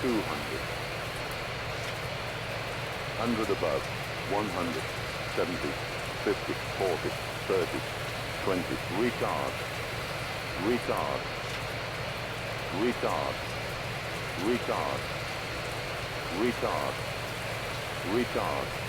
200. 100 above. 100. 70. 50. 40. 30. 20. Retard. Retard. Retard. Retard. Retard. Retard.